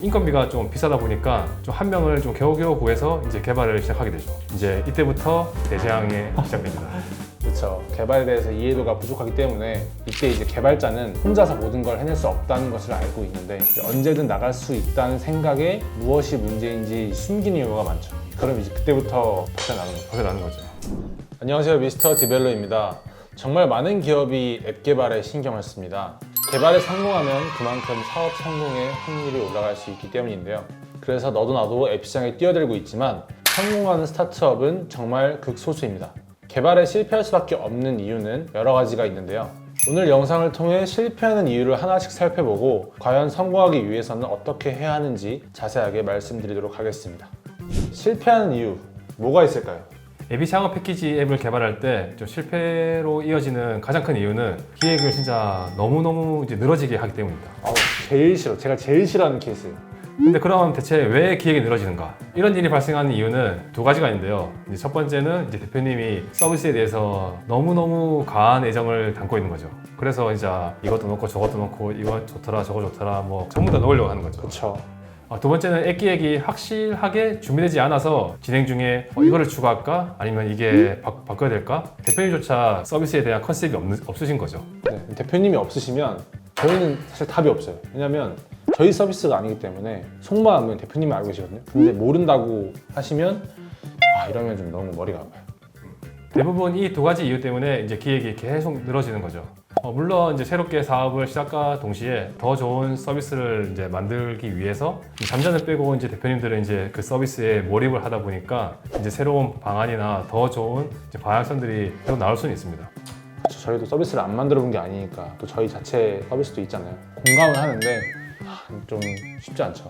인건비가 좀 비싸다 보니까 좀 한 명을 좀 겨우겨우 구해서 이제 개발을 시작하게 되죠. 이제 이때부터 대재앙이 시작됩니다. 그렇죠. 개발에 대해서 이해도가 부족하기 때문에 이때 이제 개발자는 혼자서 모든 걸 해낼 수 없다는 것을 알고 있는데 이제 언제든 나갈 수 있다는 생각에 무엇이 문제인지 숨긴 이유가 많죠. 그럼 이제 그때부터 벗어나는 거죠. 안녕하세요, 미스터 디벨로입니다. 정말 많은 기업이 앱 개발에 신경을 씁니다. 개발에 성공하면 그만큼 사업 성공의 확률이 올라갈 수 있기 때문인데요. 그래서 너도 나도 앱 시장에 뛰어들고 있지만 성공하는 스타트업은 정말 극소수입니다. 개발에 실패할 수밖에 없는 이유는 여러 가지가 있는데요. 오늘 영상을 통해 실패하는 이유를 하나씩 살펴보고 과연 성공하기 위해서는 어떻게 해야 하는지 자세하게 말씀드리도록 하겠습니다. 실패하는 이유, 뭐가 있을까요? 앱이 창업 패키지 앱을 개발할 때 좀 실패로 이어지는 가장 큰 이유는 기획을 진짜 너무너무 이제 늘어지게 하기 때문입니다. 제일 싫어. 제가 제일 싫어하는 케이스예요. 근데 그럼 대체 왜 기획이 늘어지는가? 이런 일이 발생하는 이유는 두 가지가 있는데요. 이제 첫 번째는 이제 대표님이 서비스에 대해서 너무너무 과한 애정을 담고 있는 거죠. 그래서 이제 이것도 넣고 저것도 넣고 이거 좋더라 저거 좋더라 뭐 전부 다 넣으려고 하는 거죠. 그렇죠. 두 번째는 앱 기획이 확실하게 준비되지 않아서 진행 중에 이거를 추가할까? 아니면 이게 바꿔야 될까? 대표님조차 서비스에 대한 컨셉이 없으신 거죠. 네, 대표님이 없으시면 저희는 사실 답이 없어요. 왜냐면 저희 서비스가 아니기 때문에 속마음은 대표님이 알고 계시거든요. 근데 모른다고 하시면 이러면 좀 너무 머리가 아파요. 대부분 이 두 가지 이유 때문에 이제 기획이 계속 늘어지는 거죠. 물론 이제 새롭게 사업을 시작과 동시에 더 좋은 서비스를 이제 만들기 위해서 잠자는 빼고 이제 대표님들은 이제 그 서비스에 몰입을 하다 보니까 이제 새로운 방안이나 더 좋은 이제 방향성들이 계속 나올 수는 있습니다. 그렇죠. 저희도 서비스를 안 만들어 본 게 아니니까 또 저희 자체 서비스도 있잖아요. 공감은 하는데 좀 쉽지 않죠.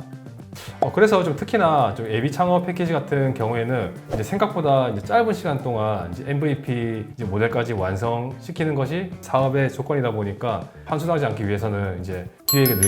그래서 좀 특히나 좀 앱이 창업 패키지 같은 경우에는 이제 생각보다 이제 짧은 시간 동안 이제 MVP 이제 모델까지 완성시키는 것이 사업의 조건이다 보니까 환수하지 않기 위해서는 이제 기획을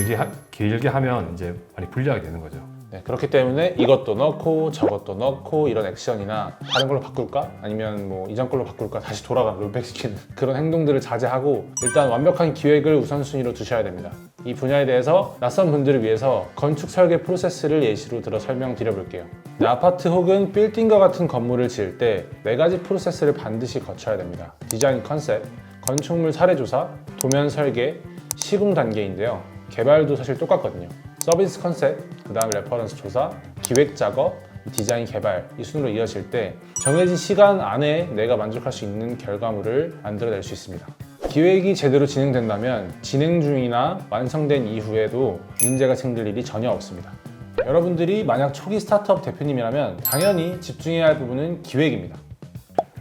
길게 하면 이제 많이 불리하게 되는 거죠. 네, 그렇기 때문에 이것도 넣고 저것도 넣고 이런 액션이나 다른 걸로 바꿀까? 아니면 뭐 이전 걸로 바꿀까? 다시 돌아가 롤백시키는 그런 행동들을 자제하고 일단 완벽한 기획을 우선순위로 두셔야 됩니다. 이 분야에 대해서 낯선 분들을 위해서 건축 설계 프로세스를 예시로 들어 설명드려 볼게요. 아파트 혹은 빌딩과 같은 건물을 지을 때 4가지 프로세스를 반드시 거쳐야 됩니다. 디자인 컨셉, 건축물 사례 조사, 도면 설계, 시공 단계인데요. 개발도 사실 똑같거든요. 서비스 컨셉, 그 다음 레퍼런스 조사, 기획 작업, 디자인 개발 이 순으로 이어질 때 정해진 시간 안에 내가 만족할 수 있는 결과물을 만들어낼 수 있습니다. 기획이 제대로 진행된다면 진행 중이나 완성된 이후에도 문제가 생길 일이 전혀 없습니다. 여러분들이 만약 초기 스타트업 대표님이라면 당연히 집중해야 할 부분은 기획입니다.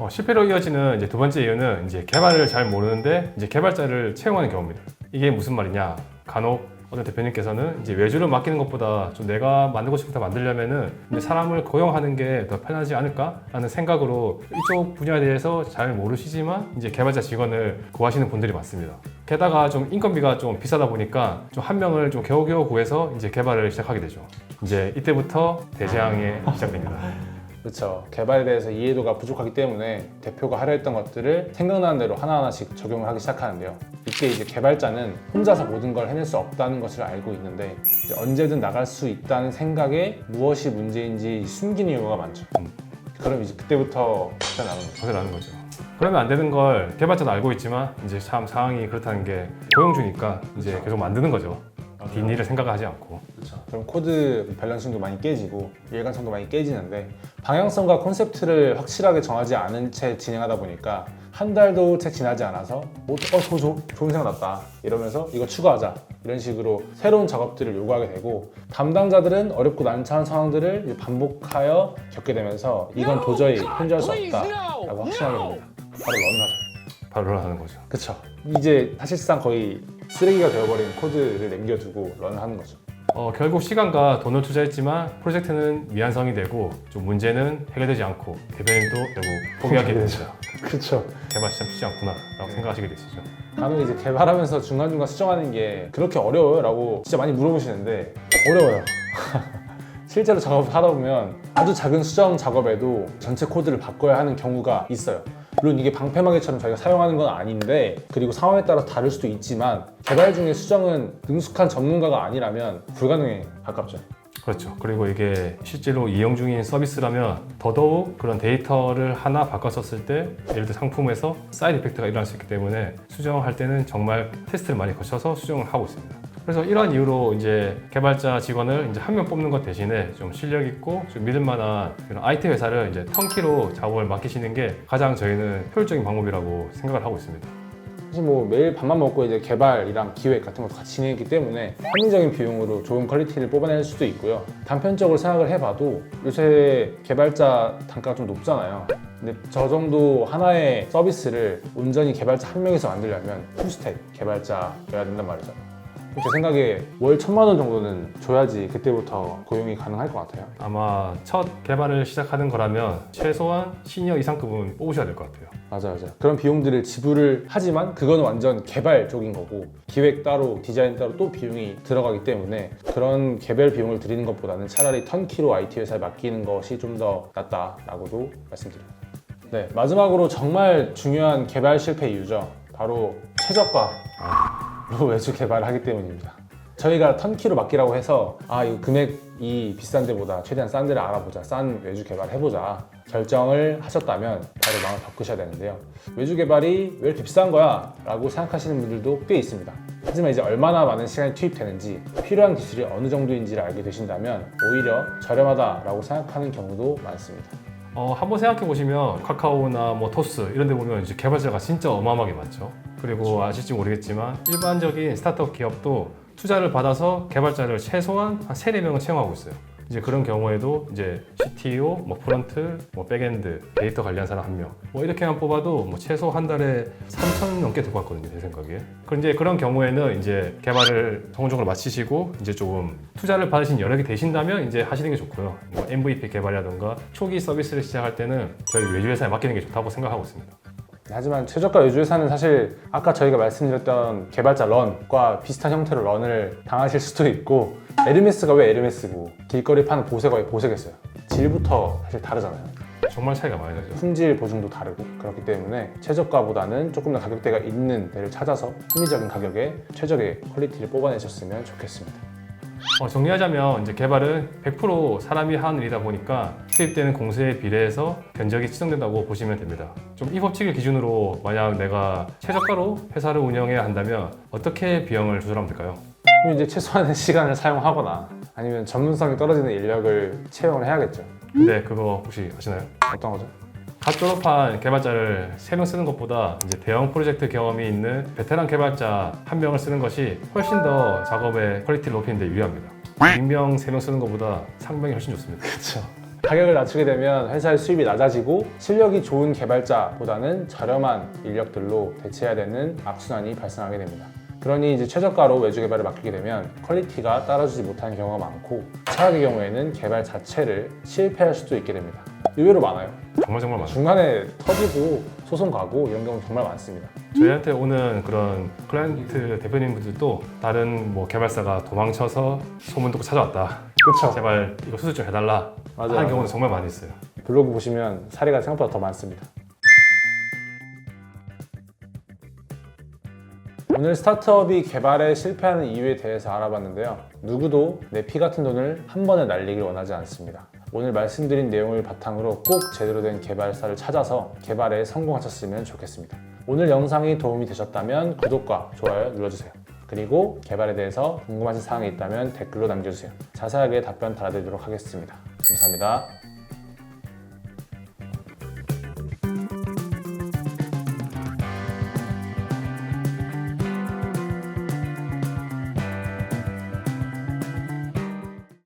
실패로 이어지는 이제 두 번째 이유는 이제 개발을 잘 모르는데 이제 개발자를 채용하는 경우입니다. 이게 무슨 말이냐? 간혹 어떤 대표님께서는 이제 외주를 맡기는 것보다 좀 내가 만들고 싶은 거 만들려면은 이제 사람을 고용하는 게 더 편하지 않을까라는 생각으로 이쪽 분야에 대해서 잘 모르시지만 이제 개발자 직원을 구하시는 분들이 많습니다. 게다가 좀 인건비가 좀 비싸다 보니까 좀 한 명을 좀 겨우겨우 구해서 이제 개발을 시작하게 되죠. 이제 이때부터 대재앙이 시작됩니다. 그렇죠. 개발에 대해서 이해도가 부족하기 때문에 대표가 하려 했던 것들을 생각나는 대로 하나하나씩 적용을 하기 시작하는데요. 이때 이제 개발자는 혼자서 모든 걸 해낼 수 없다는 것을 알고 있는데 이제 언제든 나갈 수 있다는 생각에 무엇이 문제인지 숨긴 이유가 많죠. 그럼 이제 그때부터 벗어나는 거죠. 그러면 안 되는 걸 개발자도 알고 있지만 이제 참 상황이 그렇다는 게 고용주니까 이제 계속 만드는 거죠. 뒷일을 생각하지 않고. 그렇죠. 그럼 코드 밸런싱도 많이 깨지고 일관성도 많이 깨지는데 방향성과 콘셉트를 확실하게 정하지 않은 채 진행하다 보니까 한 달도 채 지나지 않아서 좋은 생각 났다 이러면서 이거 추가하자 이런 식으로 새로운 작업들을 요구하게 되고 담당자들은 어렵고 난처한 상황들을 반복하여 겪게 되면서 이건 도저히 혼자할 수 없다 라고 확신하게 됩니다. 바로 런하죠. 바로 하는 거죠. 그쵸. 이제 사실상 거의 쓰레기가 되어버린 코드를 남겨두고 런을 하는 거죠. 결국 시간과 돈을 투자했지만 프로젝트는 미완성이 되고 좀 문제는 해결되지 않고 대표님도 결국 포기하게 되죠. 그렇죠. 개발 진짜 쉽지 않구나 라고 생각하시게 되시죠. 간혹 이제 개발하면서 중간중간 수정하는 게 그렇게 어려워요? 라고 진짜 많이 물어보시는데 어려워요. 실제로 작업을 하다 보면 아주 작은 수정 작업에도 전체 코드를 바꿔야 하는 경우가 있어요. 물론 이게 방패막이처럼 저희가 사용하는 건 아닌데, 그리고 상황에 따라 다를 수도 있지만 개발 중에 수정은 능숙한 전문가가 아니라면 불가능에 가깝죠. 그렇죠. 그리고 이게 실제로 이용 중인 서비스라면 더더욱 그런 데이터를 하나 바꿨었을 때 예를 들어 상품에서 사이드 이펙트가 일어날 수 있기 때문에 수정할 때는 정말 테스트를 많이 거쳐서 수정을 하고 있습니다. 그래서 이러한 이유로 이제 개발자 직원을 이제 한 명 뽑는 것 대신에 좀 실력 있고 좀 믿을 만한 그런 IT 회사를 이제 턴키로 작업을 맡기시는 게 가장 저희는 효율적인 방법이라고 생각을 하고 있습니다. 사실 뭐 매일 밥만 먹고 이제 개발이랑 기획 같은 것도 같이 진행했기 때문에 합리적인 비용으로 좋은 퀄리티를 뽑아낼 수도 있고요. 단편적으로 생각을 해봐도 요새 개발자 단가가 좀 높잖아요. 근데 저 정도 하나의 서비스를 온전히 개발자 한 명에서 만들려면 풀스택 개발자여야 된단 말이죠. 제 생각에 월 1,000만 원 정도는 줘야지 그때부터 고용이 가능할 것 같아요. 아마 첫 개발을 시작하는 거라면 최소한 시니어 이상급은 뽑으셔야 될 것 같아요. 맞아요. 그런 비용들을 지불을 하지만 그건 완전 개발 쪽인 거고 기획 따로, 디자인 따로 또 비용이 들어가기 때문에 그런 개별 비용을 들이는 것보다는 차라리 턴키로 IT 회사에 맡기는 것이 좀 더 낫다라고도 말씀드립니다. 네, 마지막으로 정말 중요한 개발 실패 이유죠. 바로 최저가로 외주 개발을 하기 때문입니다. 저희가 턴키로 맡기라고 해서 이 금액이 비싼 데보다 최대한 싼 데를 알아보자, 싼 외주 개발을 해보자 결정을 하셨다면 바로 마음을 바꾸셔야 되는데요. 외주 개발이 왜 이렇게 비싼 거야? 라고 생각하시는 분들도 꽤 있습니다. 하지만 이제 얼마나 많은 시간이 투입되는지, 필요한 기술이 어느 정도인지를 알게 되신다면 오히려 저렴하다라고 생각하는 경우도 많습니다. 한번 생각해 보시면 카카오나 뭐 토스 이런 데 보면 이제 개발자가 진짜 어마어마하게 많죠. 그리고 그렇죠. 아실지 모르겠지만 일반적인 스타트업 기업도 투자를 받아서 개발자를 최소한 한 3, 4명은 채용하고 있어요. 이제 그런 경우에도 이제 CTO, 뭐 프론트, 뭐 백엔드, 데이터 관리한 사람 1명 뭐 이렇게만 뽑아도 뭐 최소 한 달에 3,000 넘게 들고 왔거든요, 제 생각에. 그런데 그런 경우에는 이제 개발을 성공적으로 마치시고 이제 조금 투자를 받으신 여력이 되신다면 이제 하시는 게 좋고요. 뭐 MVP 개발이라든가 초기 서비스를 시작할 때는 저희 외주 회사에 맡기는 게 좋다고 생각하고 있습니다. 하지만 최저가 외주 회사는 사실 아까 저희가 말씀드렸던 개발자 런과 비슷한 형태로 런을 당하실 수도 있고, 에르메스가 왜 에르메스고 길거리 파는 보세가 왜 보세겠어요. 질부터 사실 다르잖아요. 정말 차이가 많이 나죠. 품질 보증도 다르고 그렇기 때문에 최저가보다는 조금 더 가격대가 있는 데를 찾아서 합리적인 가격에 최적의 퀄리티를 뽑아내셨으면 좋겠습니다. 정리하자면 이제 개발은 100% 사람이 하는 일이다 보니까 투입되는 공세에 비례해서 견적이 치정된다고 보시면 됩니다. 좀 이 법칙을 기준으로 만약 내가 최저가로 회사를 운영해야 한다면 어떻게 비용을 조절하면 될까요? 그럼 이제 최소한의 시간을 사용하거나 아니면 전문성이 떨어지는 인력을 채용을 해야겠죠. 근데 그거 혹시 아시나요? 어떤 거죠? 갓 졸업한 개발자를 3명 쓰는 것보다 이제 대형 프로젝트 경험이 있는 베테랑 개발자 1명을 쓰는 것이 훨씬 더 작업의 퀄리티를 높이는 데 유리합니다. 익명 3명 쓰는 것보다 상명이 훨씬 좋습니다. 그렇죠. 가격을 낮추게 되면 회사의 수입이 낮아지고 실력이 좋은 개발자보다는 저렴한 인력들로 대체해야 되는 악순환이 발생하게 됩니다. 그러니 이제 최저가로 외주 개발을 맡기게 되면 퀄리티가 따라주지 못하는 경우가 많고, 최악의 경우에는 개발 자체를 실패할 수도 있게 됩니다. 의외로 많아요. 정말 많아요. 중간에 터지고 소송 가고 이런 경우 정말 많습니다. 저희한테 오는 그런 클라이언트 대표님분들도 다른 뭐 개발사가 도망쳐서 소문 듣고 찾아왔다. 그렇죠. 제발 이거 수술 좀 해달라 하는 경우는 정말 많이 있어요. 블로그 보시면 사례가 생각보다 더 많습니다. 오늘 스타트업이 개발에 실패하는 이유에 대해서 알아봤는데요. 누구도 내 피 같은 돈을 한 번에 날리길 원하지 않습니다. 오늘 말씀드린 내용을 바탕으로 꼭 제대로 된 개발사를 찾아서 개발에 성공하셨으면 좋겠습니다. 오늘 영상이 도움이 되셨다면 구독과 좋아요 눌러주세요. 그리고 개발에 대해서 궁금하신 사항이 있다면 댓글로 남겨주세요. 자세하게 답변 달아드리도록 하겠습니다. 감사합니다.